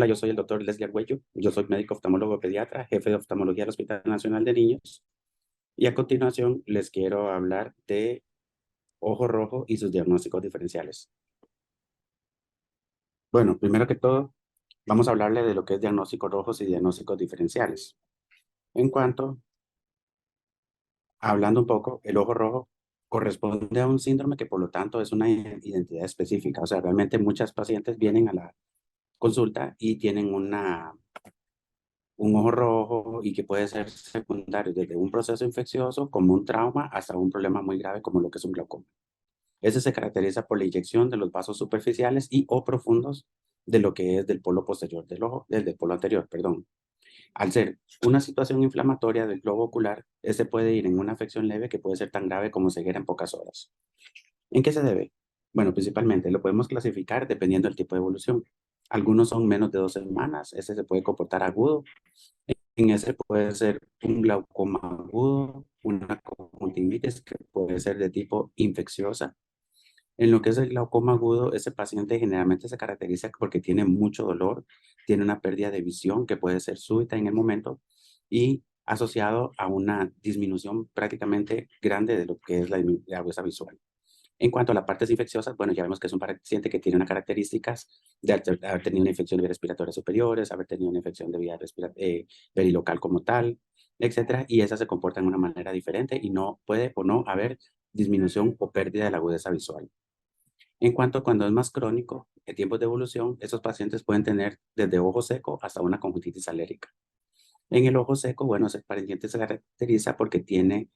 Hola, yo soy el doctor Leslie Argüello. Yo soy médico oftalmólogo pediatra, jefe de oftalmología del Hospital Nacional de Niños. Y a continuación les quiero hablar de ojo rojo y sus diagnósticos diferenciales. Bueno, primero que todo, vamos a hablarle de lo que es diagnósticos rojos y diagnósticos diferenciales. En cuanto, hablando un poco, el ojo rojo corresponde a un síndrome que por lo tanto es una identidad específica. O sea, realmente muchas pacientes vienen a la consulta y tienen un ojo rojo y que puede ser secundario desde un proceso infeccioso como un trauma hasta un problema muy grave como lo que es un glaucoma. Ese se caracteriza por la inyección de los vasos superficiales y o profundos de lo que es del polo posterior del ojo, del polo anterior, perdón. Al ser una situación inflamatoria del globo ocular, este puede ir en una afección leve que puede ser tan grave como ceguera en pocas horas. ¿En qué se debe? Bueno, principalmente lo podemos clasificar dependiendo del tipo de evolución. Algunos son menos de 2 semanas, ese se puede comportar agudo. En ese puede ser un glaucoma agudo, una conjuntivitis que puede ser de tipo infecciosa. En lo que es el glaucoma agudo, ese paciente generalmente se caracteriza porque tiene mucho dolor, tiene una pérdida de visión que puede ser súbita en el momento y asociado a una disminución prácticamente grande de lo que es la agudeza visual. En cuanto a las partes infecciosas, bueno, ya vemos que es un paciente que tiene unas características de haber tenido una infección de vías respiratorias superiores, haber tenido una infección de vía perilocal como tal, etcétera, y esa se comporta de una manera diferente y no puede o no haber disminución o pérdida de la agudeza visual. En cuanto a cuando es más crónico, en tiempos de evolución, esos pacientes pueden tener desde ojo seco hasta una conjuntivitis alérgica. En el ojo seco, bueno, ese paciente se caracteriza porque tiene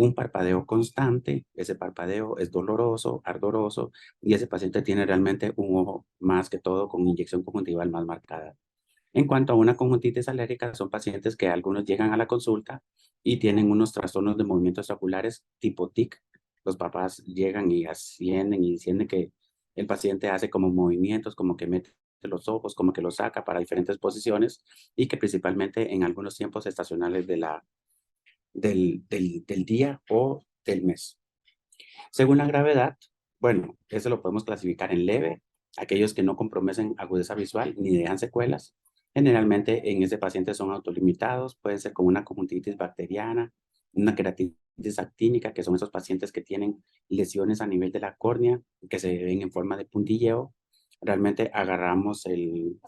un parpadeo constante, ese parpadeo es doloroso, ardoroso, y ese paciente tiene realmente un ojo más que todo con inyección conjuntival más marcada. En cuanto a una conjuntivitis alérgica, son pacientes que algunos llegan a la consulta y tienen unos trastornos de movimientos oculares tipo tic. Los papás llegan y ascienden y sienten que el paciente hace como movimientos, como que mete los ojos, como que los saca para diferentes posiciones y que principalmente en algunos tiempos estacionales del día o del mes. Según la gravedad, bueno, eso lo podemos clasificar en leve, aquellos que no comprometen agudeza visual ni dejan secuelas. Generalmente en ese paciente son autolimitados, puede ser con una conjuntivitis bacteriana, una queratitis actínica, que son esos pacientes que tienen lesiones a nivel de la córnea, que se ven en forma de puntilleo. Realmente agarramos el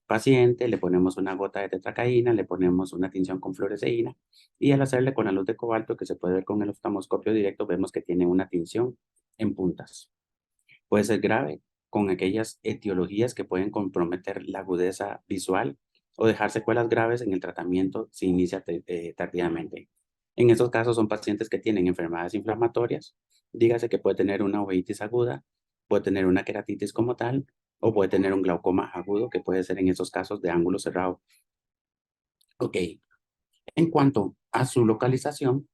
paciente, le ponemos una gota de tetracaína, le ponemos una tinción con fluoresceína y al hacerle con la luz de cobalto, que se puede ver con el oftalmoscopio directo, vemos que tiene una tinción en puntas. Puede ser grave con aquellas etiologías que pueden comprometer la agudeza visual o dejar secuelas graves en el tratamiento si inicia tardíamente. En estos casos son pacientes que tienen enfermedades inflamatorias, dígase que puede tener una uveitis aguda, puede tener una queratitis como tal, o puede tener un glaucoma agudo, que puede ser en esos casos de ángulo cerrado. Ok, en cuanto a su localización,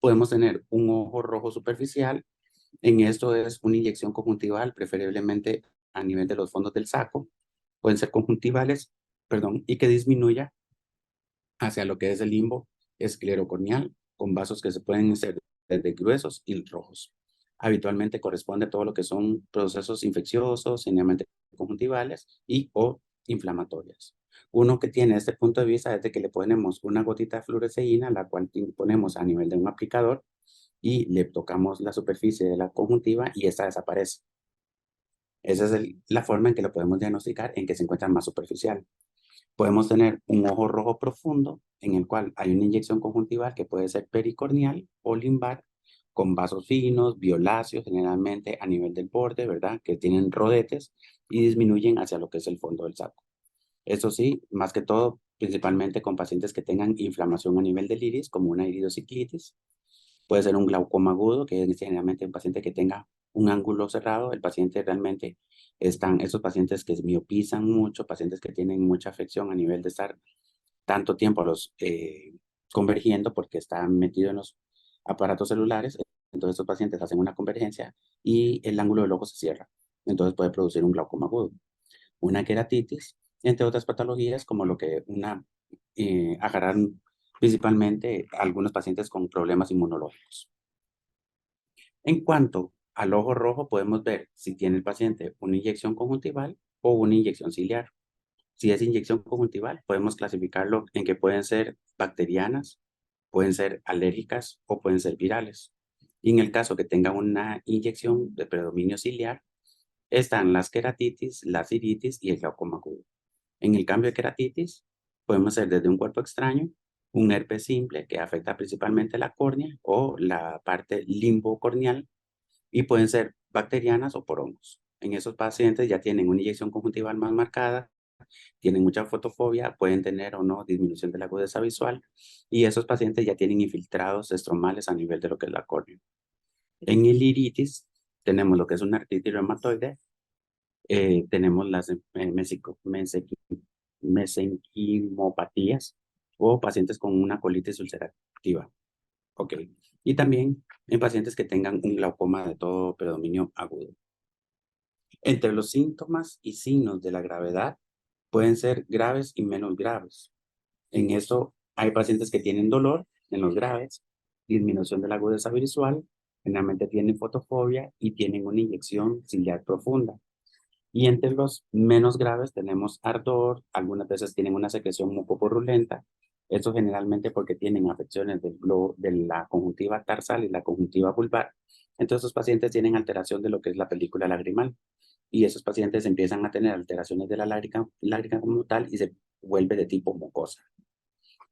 podemos tener un ojo rojo superficial. En esto es una inyección conjuntival, preferiblemente a nivel de los fondos del saco. Pueden ser conjuntivales, perdón, y que disminuya hacia lo que es el limbo esclerocorneal, con vasos que se pueden ser desde gruesos y rojos. Habitualmente corresponde a todo lo que son procesos infecciosos, generalmente conjuntivales y o inflamatorias. Uno que tiene este punto de vista es de que le ponemos una gotita de fluoresceína, la cual ponemos a nivel de un aplicador y le tocamos la superficie de la conjuntiva y esta desaparece. Esa es la forma en que lo podemos diagnosticar en que se encuentra más superficial. Podemos tener un ojo rojo profundo en el cual hay una inyección conjuntival que puede ser pericorneal o limbar con vasos finos, violáceos generalmente a nivel del borde, ¿verdad? Que tienen rodetes y disminuyen hacia lo que es el fondo del saco. Eso sí, más que todo, principalmente con pacientes que tengan inflamación a nivel del iris, como una iridociclitis. Puede ser un glaucoma agudo, que es generalmente un paciente que tenga un ángulo cerrado. El paciente realmente están, esos pacientes que miopizan mucho, pacientes que tienen mucha afección a nivel de estar tanto tiempo los convergiendo porque están metidos en los aparatos celulares. Entonces estos pacientes hacen una convergencia y el ángulo del ojo se cierra. Entonces puede producir un glaucoma agudo, una queratitis, entre otras patologías como lo que agarrar principalmente algunos pacientes con problemas inmunológicos. En cuanto al ojo rojo, podemos ver si tiene el paciente una inyección conjuntival o una inyección ciliar. Si es inyección conjuntival, podemos clasificarlo en que pueden ser bacterianas, pueden ser alérgicas o pueden ser virales. Y en el caso que tenga una inyección de predominio ciliar, están las queratitis, las iritis y el glaucoma agudo. En el cambio de queratitis, podemos ser desde un cuerpo extraño, un herpes simple que afecta principalmente la córnea o la parte limbocorneal y pueden ser bacterianas o por hongos. En esos pacientes ya tienen una inyección conjuntival más marcada, tienen mucha fotofobia, pueden tener o no disminución de la agudeza visual y esos pacientes ya tienen infiltrados estromales a nivel de lo que es la córnea. En el iritis tenemos lo que es una artritis reumatoide, tenemos las mesenquimopatías o pacientes con una colitis ulcerativa. Ok. Y también en pacientes que tengan un glaucoma de todo predominio agudo. Entre los síntomas y signos de la gravedad pueden ser graves y menos graves. En eso hay pacientes que tienen dolor en los graves, disminución de la agudeza visual, generalmente tienen fotofobia y tienen una inyección ciliar profunda. Y entre los menos graves tenemos ardor, algunas veces tienen una secreción mucoporulenta, eso generalmente porque tienen afecciones del globo, de la conjuntiva tarsal y la conjuntiva vulvar. Entonces, los pacientes tienen alteración de lo que es la película lagrimal y esos pacientes empiezan a tener alteraciones de la lágrima como tal y se vuelve de tipo mucosa.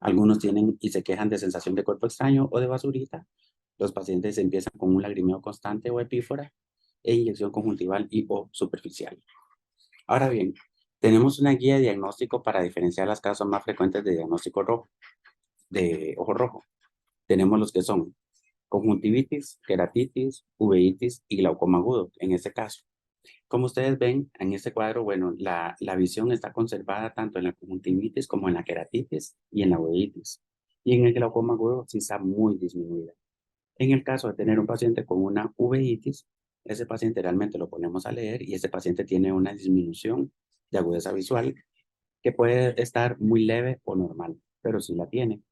Algunos tienen y se quejan de sensación de cuerpo extraño o de basurita. Los pacientes empiezan con un lagrimeo constante o epífora e inyección conjuntival y o superficial. Ahora bien, tenemos una guía de diagnóstico para diferenciar las causas más frecuentes de diagnóstico rojo, de ojo rojo. Tenemos los que son conjuntivitis, queratitis, uveitis y glaucoma agudo, en este caso. Como ustedes ven en este cuadro, bueno, la visión está conservada tanto en la conjuntivitis como en la queratitis y en la uveitis. Y en el glaucoma agudo sí está muy disminuida. En el caso de tener un paciente con una uveitis, ese paciente realmente lo ponemos a leer y ese paciente tiene una disminución de agudeza visual que puede estar muy leve o normal, pero sí la tiene.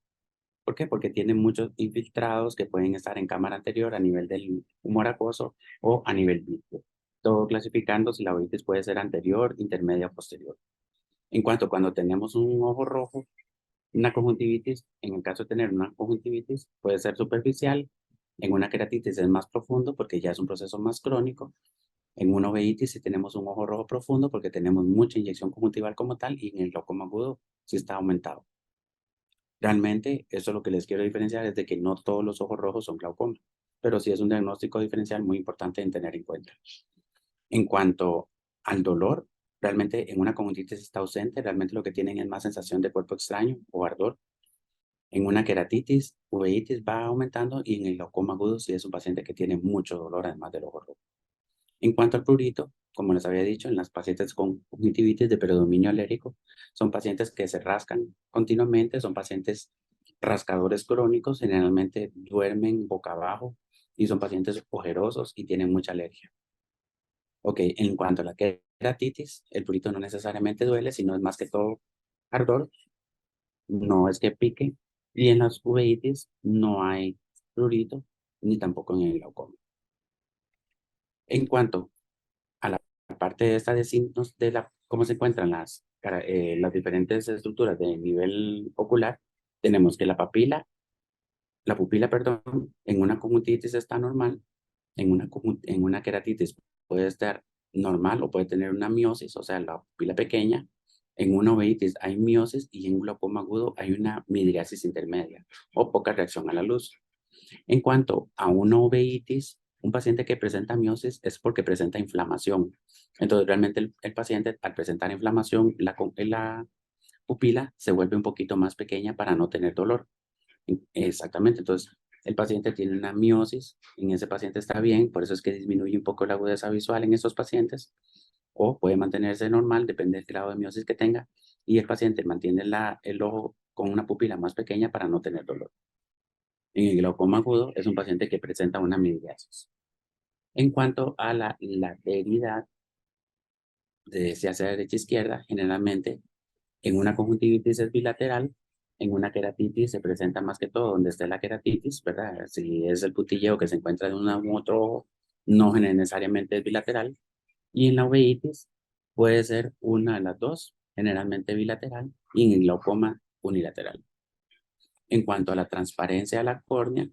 ¿Por qué? Porque tiene muchos infiltrados que pueden estar en cámara anterior a nivel del humor acuoso o a nivel vítreo. Todo clasificando si la uveitis puede ser anterior, intermedia o posterior. En cuanto cuando tenemos un ojo rojo, una conjuntivitis, en el caso de tener una conjuntivitis, puede ser superficial. En una queratitis es más profundo porque ya es un proceso más crónico. En una uveitis sí tenemos un ojo rojo profundo porque tenemos mucha inyección conjuntival como tal y en el glaucoma agudo sí está aumentado. Realmente, eso lo que les quiero diferenciar es de que no todos los ojos rojos son glaucoma, pero sí es un diagnóstico diferencial muy importante en tener en cuenta. En cuanto al dolor, realmente en una conjuntivitis está ausente, realmente lo que tienen es más sensación de cuerpo extraño o ardor. En una queratitis, uveitis va aumentando y en el glaucoma agudo sí es un paciente que tiene mucho dolor además del ojo rojo. En cuanto al prurito, como les había dicho, en las pacientes con conjuntivitis de predominio alérgico, son pacientes que se rascan continuamente, son pacientes rascadores crónicos, generalmente duermen boca abajo y son pacientes ojerosos y tienen mucha alergia. Ok, en cuanto a la queratitis, el prurito no necesariamente duele, sino es más que todo ardor, no es que pique, y en las uveitis no hay prurito, ni tampoco en el glaucoma. En cuanto a la parte de esta de signos de cómo se encuentran las diferentes estructuras de nivel ocular, tenemos que la pupila, perdón, en una conjuntivitis está normal, en una queratitis puede estar normal o puede tener una miosis, o sea, la pupila pequeña. En una uveitis hay miosis y en un glaucoma agudo hay una midriasis intermedia o poca reacción a la luz. En cuanto a una uveitis, un paciente que presenta miosis es porque presenta inflamación. Entonces, realmente el paciente, al presentar inflamación, la pupila se vuelve un poquito más pequeña para no tener dolor. Exactamente. Entonces, el paciente tiene una miosis, en ese paciente está bien, por eso es que disminuye un poco la agudeza visual en esos pacientes, o puede mantenerse normal, depende del grado de miosis que tenga, y el paciente mantiene el ojo con una pupila más pequeña para no tener dolor. En el glaucoma agudo es un paciente que presenta una midriasis. En cuanto a la lateralidad de hacia derecha a izquierda, generalmente en una conjuntivitis es bilateral, en una queratitis se presenta más que todo donde esté la queratitis, ¿verdad? Si es el putilleo que se encuentra en u otro ojo, no necesariamente es bilateral. Y en la uveitis puede ser una de las dos, generalmente bilateral, y en el glaucoma unilateral. En cuanto a la transparencia de la córnea,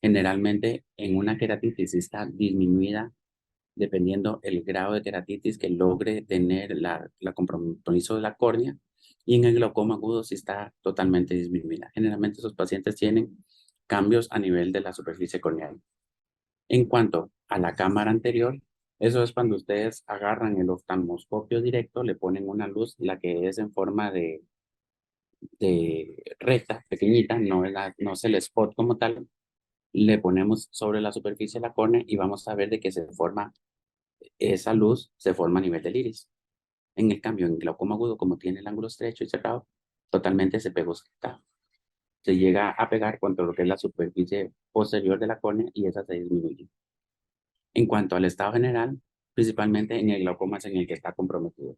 generalmente en una queratitis está disminuida dependiendo el grado de queratitis que logre tener la compromiso de la córnea, y en el glaucoma agudo sí está totalmente disminuida. Generalmente esos pacientes tienen cambios a nivel de la superficie corneal. En cuanto a la cámara anterior, eso es cuando ustedes agarran el oftalmoscopio directo, le ponen una luz, la que es en forma de recta, pequeñita, no es el spot como tal, le ponemos sobre la superficie de la córnea y vamos a ver de que esa luz se forma a nivel del iris. En el cambio, en glaucoma agudo, como tiene el ángulo estrecho y cerrado, totalmente se pegó. Se llega a pegar contra lo que es la superficie posterior de la córnea y esa se disminuye. En cuanto al estado general, principalmente en el glaucoma es en el que está comprometido.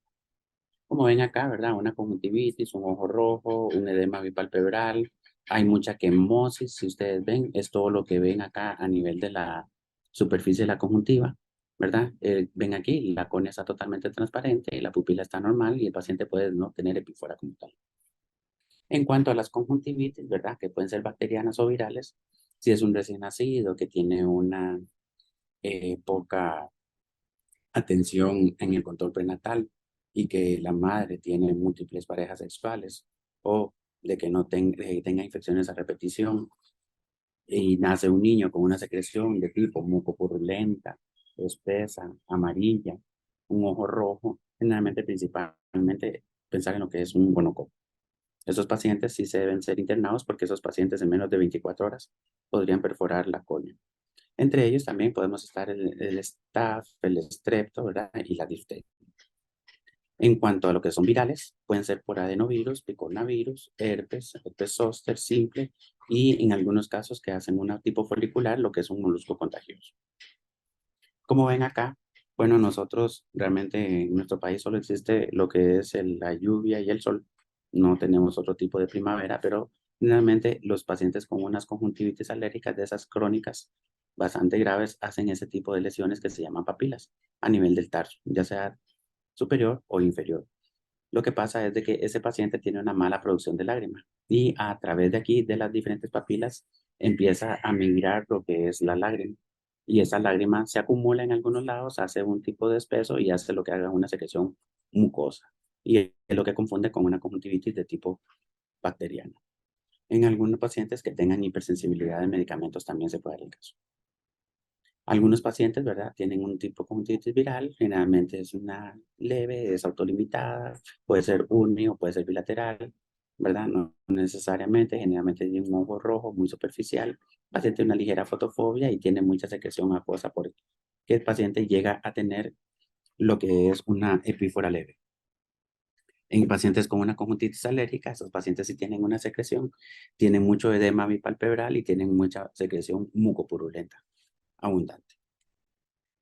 Como ven acá, ¿verdad? Una conjuntivitis, un ojo rojo, un edema bipalpebral, hay mucha quemosis, si ustedes ven, es todo lo que ven acá a nivel de la superficie de la conjuntiva, ¿verdad? Ven aquí, la córnea está totalmente transparente, la pupila está normal y el paciente puede no tener epífora como tal. En cuanto a las conjuntivitis, ¿verdad? Que pueden ser bacterianas o virales, si es un recién nacido que tiene una poca atención en el control prenatal y que la madre tiene múltiples parejas sexuales, o de que no tenga infecciones a repetición y nace un niño con una secreción de tipo mucopurulenta, espesa, amarilla, un ojo rojo, generalmente principalmente pensar en lo que es un gonococo. Esos pacientes sí se deben ser internados porque esos pacientes en menos de 24 horas podrían perforar la córnea. Entre ellos también podemos estar el staph, el strepto, ¿verdad? Y la difteria. En cuanto a lo que son virales, pueden ser por adenovirus, picornavirus, herpes zóster simple y en algunos casos que hacen un tipo folicular, lo que es un molusco contagioso. Como ven acá, bueno, nosotros realmente en nuestro país solo existe lo que es la lluvia y el sol. No tenemos otro tipo de primavera, pero generalmente los pacientes con unas conjuntivitis alérgicas de esas crónicas bastante graves hacen ese tipo de lesiones que se llaman papilas a nivel del tarso, ya sea superior o inferior. Lo que pasa es de que ese paciente tiene una mala producción de lágrima y a través de aquí, de las diferentes papilas, empieza a migrar lo que es la lágrima. Y esa lágrima se acumula en algunos lados, hace un tipo de espeso y hace lo que haga una secreción mucosa. Y es lo que confunde con una conjuntivitis de tipo bacteriana. En algunos pacientes que tengan hipersensibilidad de medicamentos también se puede dar el caso. Algunos pacientes, ¿verdad? Tienen un tipo de conjuntivitis viral, generalmente es una leve, es autolimitada, puede ser uni o puede ser bilateral, ¿verdad? No necesariamente, generalmente tiene un ojo rojo muy superficial, el paciente tiene una ligera fotofobia y tiene mucha secreción acuosa porque el paciente llega a tener lo que es una epífora leve. En pacientes con una conjuntivitis alérgica, esos pacientes sí tienen una secreción, tienen mucho edema bipalpebral y tienen mucha secreción mucopurulenta, abundante.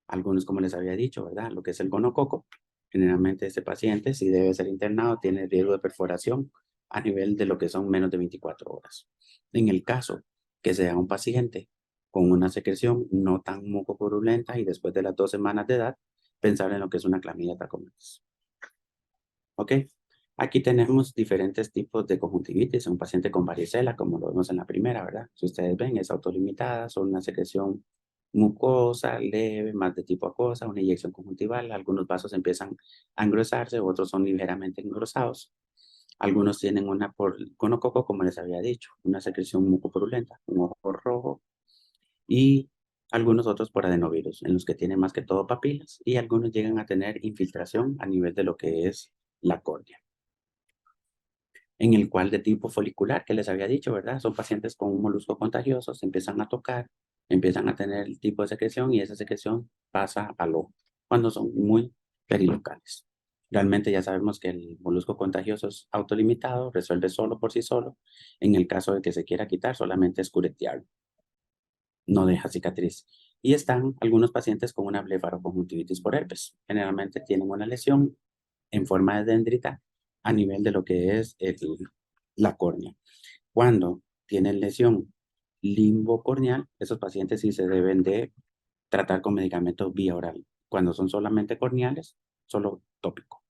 Algunos, como les había dicho, ¿verdad? Lo que es el gonococo. Generalmente este paciente, si debe ser internado, tiene riesgo de perforación a nivel de lo que son menos de 24 horas. En el caso que sea un paciente con una secreción no tan mucopurulenta y después de las 2 semanas de edad, pensar en lo que es una clamidia trachomatis. ¿Ok? Aquí tenemos diferentes tipos de conjuntivitis. Un paciente con varicela, como lo vemos en la primera, ¿verdad? Si ustedes ven, es autolimitada, son una secreción mucosa, leve, más de tipo acuosa, una inyección conjuntival. Algunos vasos empiezan a engrosarse, otros son ligeramente engrosados. Algunos tienen una por gonococo, como les había dicho, una secreción mucopurulenta, un ojo rojo, y algunos otros por adenovirus, en los que tienen más que todo papilas, y algunos llegan a tener infiltración a nivel de lo que es la córnea. En el cual de tipo folicular, que les había dicho, ¿verdad? Son pacientes con un molusco contagioso, se empiezan a tocar, empiezan a tener el tipo de secreción y esa secreción pasa al ojo cuando son muy perilocales. Realmente ya sabemos que el molusco contagioso es autolimitado, resuelve solo por sí solo. En el caso de que se quiera quitar, solamente es curetearlo, no deja cicatriz. Y están algunos pacientes con una blefaroconjuntivitis por herpes. Generalmente tienen una lesión en forma de dendrita a nivel de lo que es la córnea. Cuando tienen lesión limbocorneal, esos pacientes sí se deben de tratar con medicamentos vía oral. Cuando son solamente corneales, solo tópico.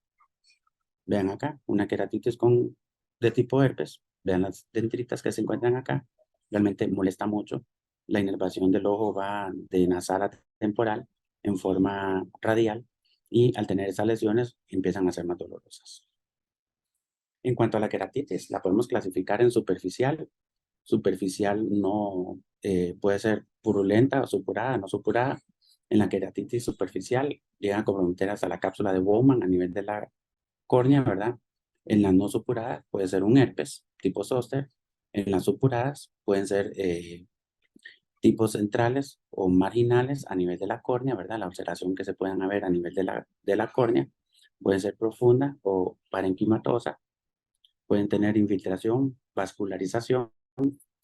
Vean acá, una queratitis de tipo herpes. Vean las dendritas que se encuentran acá. Realmente molesta mucho. La inervación del ojo va de nasal a temporal en forma radial y al tener esas lesiones empiezan a ser más dolorosas. En cuanto a la queratitis, la podemos clasificar en superficial. Superficial no puede ser purulenta o supurada, no supurada. En la queratitis superficial llega a comprometer hasta la cápsula de Bowman a nivel de la córnea, ¿verdad? En las no supuradas puede ser un herpes tipo zóster. En las supuradas pueden ser tipos centrales o marginales a nivel de la córnea, ¿verdad? La observación que se puedan haber a nivel de la córnea puede ser profunda o parenquimatosa. Pueden tener infiltración, vascularización,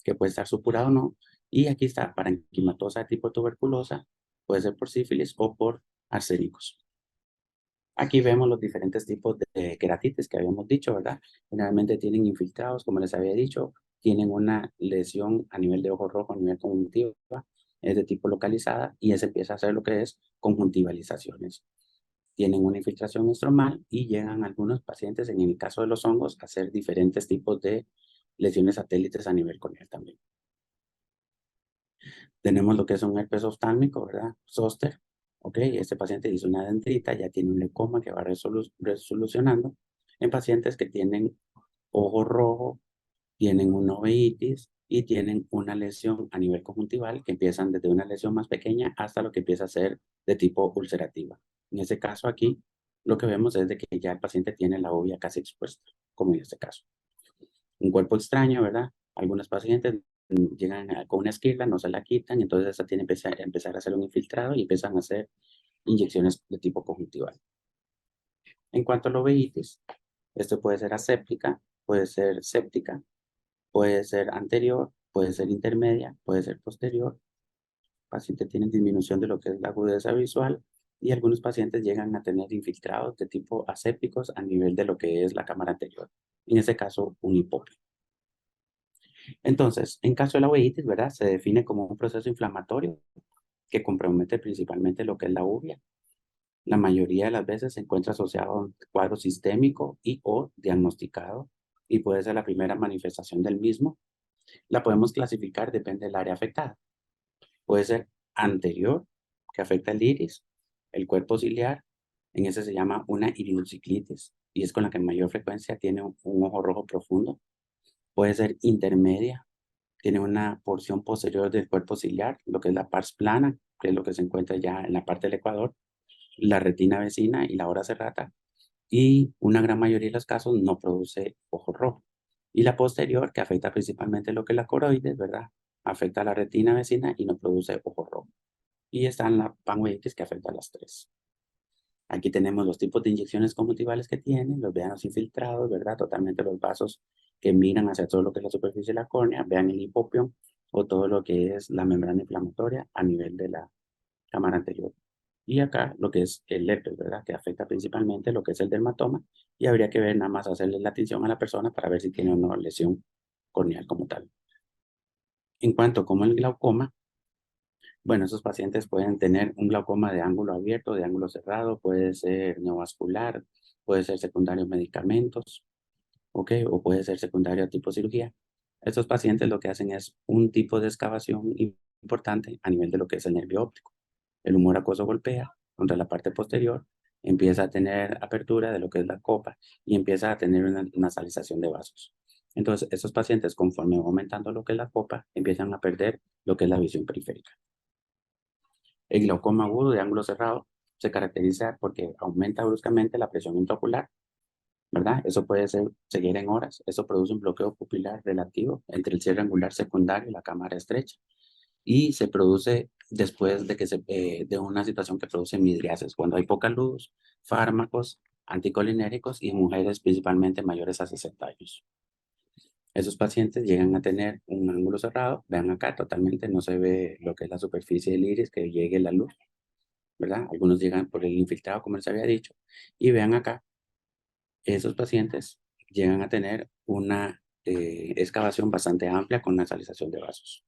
que puede estar supurado o no. Y aquí está, parenquimatosa de tipo tuberculosa, puede ser por sífilis o por arsénicos. Aquí vemos los diferentes tipos de queratitis que habíamos dicho, ¿verdad? Generalmente tienen infiltrados, como les había dicho, tienen una lesión a nivel de ojo rojo, a nivel conjuntiva, es de tipo localizada y ese empieza a hacer lo que es conjuntivalizaciones. Tienen una infiltración estromal y llegan algunos pacientes, en el caso de los hongos, a hacer diferentes tipos de lesiones satélites a nivel corneal también. Tenemos lo que es un herpes oftálmico, ¿verdad? Zóster. Ok, este paciente hizo una dendrita, ya tiene un leucoma que va resolucionando en pacientes que tienen ojo rojo, tienen una uveitis y tienen una lesión a nivel conjuntival que empiezan desde una lesión más pequeña hasta lo que empieza a ser de tipo ulcerativa. En ese caso aquí, lo que vemos es de que ya el paciente tiene la uvea casi expuesta, como en este caso. Un cuerpo extraño, ¿verdad? Algunos pacientes llegan con una esquirla, no se la quitan, entonces esa tiene que empezar a hacer un infiltrado y empiezan a hacer inyecciones de tipo conjuntival. En cuanto a la uveitis, esto puede ser aséptica, puede ser séptica, puede ser anterior, puede ser intermedia, puede ser posterior. Pacientes tienen disminución de lo que es la agudeza visual y algunos pacientes llegan a tener infiltrados de tipo asépticos a nivel de lo que es la cámara anterior. En este caso, un hipopio. Entonces, en caso de la uveitis, ¿verdad? Se define como un proceso inflamatorio que compromete principalmente lo que es la uvea. La mayoría de las veces se encuentra asociado a un cuadro sistémico y o diagnosticado y puede ser la primera manifestación del mismo. La podemos clasificar, depende del área afectada. Puede ser anterior, que afecta el iris, el cuerpo ciliar. En ese se llama una iridociclitis y es con la que mayor frecuencia tiene un ojo rojo profundo. Puede ser intermedia, tiene una porción posterior del cuerpo ciliar, lo que es la pars plana, que es lo que se encuentra ya en la parte del ecuador, la retina vecina y la ora serrata. Y una gran mayoría de los casos no produce ojo rojo. Y la posterior, que afecta principalmente lo que es la coroides, ¿verdad? Afecta a la retina vecina y no produce ojo rojo. Y está en la panveitis que afecta a las tres. Aquí tenemos los tipos de inyecciones conjuntivales que tienen, los veanos infiltrados, ¿verdad? Totalmente los vasos que miran hacia todo lo que es la superficie de la córnea, vean el hipopión o todo lo que es la membrana inflamatoria a nivel de la cámara anterior. Y acá lo que es el herpes, ¿verdad? Que afecta principalmente lo que es el dermatoma y habría que ver nada más hacerle la atención a la persona para ver si tiene o no lesión corneal como tal. En cuanto como el glaucoma, bueno, esos pacientes pueden tener un glaucoma de ángulo abierto, de ángulo cerrado, puede ser neovascular, puede ser secundario a medicamentos, ¿ok? O puede ser secundario a tipo cirugía. Estos pacientes lo que hacen es un tipo de excavación importante a nivel de lo que es el nervio óptico. El humor acuoso golpea contra la parte posterior, empieza a tener apertura de lo que es la copa y empieza a tener una nasalización de vasos. Entonces, estos pacientes, conforme va aumentando lo que es la copa, empiezan a perder lo que es la visión periférica. El glaucoma agudo de ángulo cerrado se caracteriza porque aumenta bruscamente la presión intraocular, ¿verdad? Eso puede seguir en horas. Eso produce un bloqueo pupilar relativo entre el cierre angular secundario y la cámara estrecha. Y se produce después de una situación que produce midriasis, cuando hay poca luz, fármacos, anticolinéricos y en mujeres principalmente mayores a 60 años. Esos pacientes llegan a tener un ángulo cerrado, vean acá, totalmente no se ve lo que es la superficie del iris, que llegue la luz, ¿verdad? Algunos llegan por el infiltrado, como les había dicho, y vean acá, esos pacientes llegan a tener una excavación bastante amplia con nasalización de vasos.